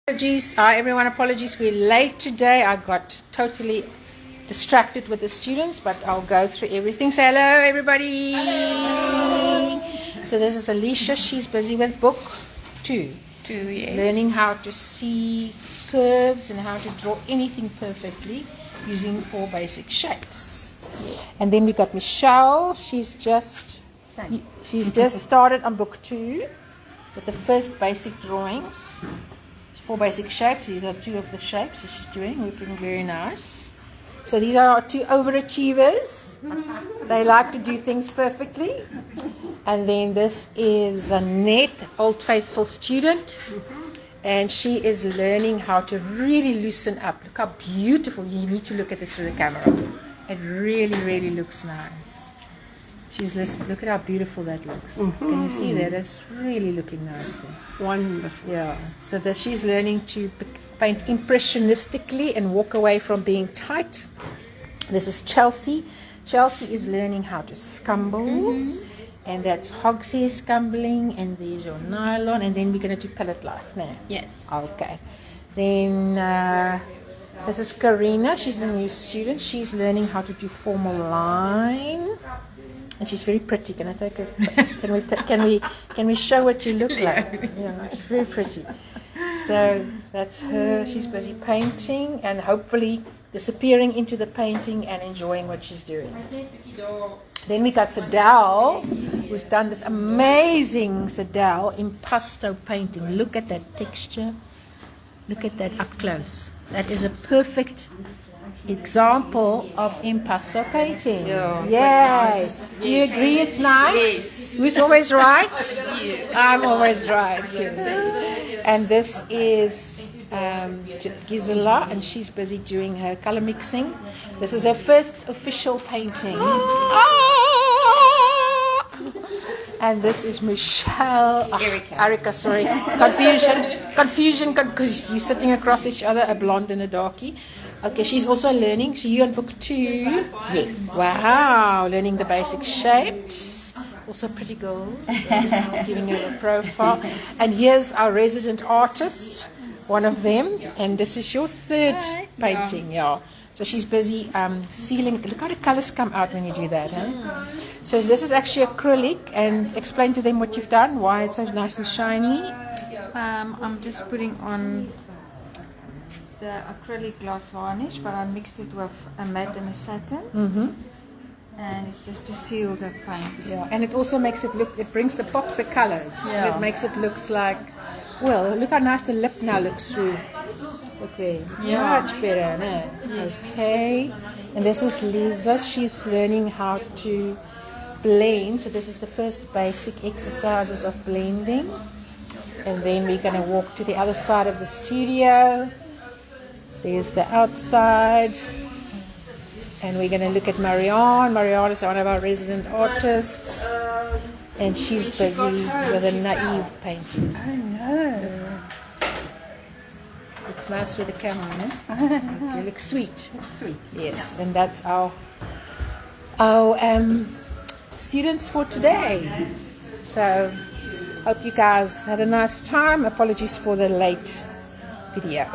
Apologies, hi everyone, apologies, we're late today. I got totally distracted with the students, but I'll go through everything. Say hello everybody. Hello. So this is Alicia, she's busy with book 2. Yes. Learning how to see curves and how to draw anything perfectly using 4 basic shapes. And then we got Michelle, she's just started on book 2 with the first basic drawings. 4 basic shapes. These are 2 of the shapes that she's doing, looking very nice. So these are our 2 overachievers. They like to do things perfectly. And then this is Annette, old faithful student. And she is learning how to really loosen up. Look how beautiful. You need to look at this through the camera. It really, really looks nice. She's listening. Look at how beautiful that looks. Can you see that? It's really looking nice there. Wonderful. Yeah. So that she's learning to paint impressionistically and walk away from being tight. This is Chelsea. Chelsea is learning how to scumble. And that's Hogshead scumbling. And there's your nylon. And then we're going to do palette life now. Yes. Okay. Then this is Karina. She's a new student. She's learning how to do formal line. And she's very pretty. Can I take her? Can we show what you look like? Yeah, she's very pretty. So that's her. She's busy painting and hopefully disappearing into the painting and enjoying what she's doing. Then we got Sadal, who's done this amazing Sadal impasto painting. Look at that texture. Look at that up close. That is a perfect example of impasto painting. Yeah. Yay! Do you agree it's nice? Yes. Who's always right? I'm always right. Yes. And this is Gisela, and she's busy doing her color mixing. This is her first official painting. And this is Michelle. Erica, sorry. Confusion, because you're sitting across each other, a blonde and a darkie. Okay, she's also learning. So you're on book 2. Yes. Wow, learning the basic shapes. Also pretty girl. Just giving her a profile. And here's our resident artist, one of them. And this is your 3rd painting, yeah. So she's busy sealing. Look how the colors come out when you do that, huh? So this is actually acrylic. And explain to them what you've done, why it's so nice and shiny. I'm just putting on the acrylic gloss varnish, but I mixed it with a matte and a satin. And it's just to seal the paint. Yeah, and it also makes it look, it brings pops the colors. Yeah. It makes it looks like, well, look how nice the lip now looks through. Okay, it's much better, no? Yes. Okay, and this is Lisa. She's learning how to blend. So this is the first basic exercises of blending. And then we're going to walk to the other side of the studio. There's the outside. And we're going to look at Marianne. Marianne is one of our resident artists. And she's busy with a naive painting. Oh no. Looks nice with the camera, no? It looks sweet. Sweet. Yes, and that's our students for today. So, hope you guys had a nice time. Apologies for the late video.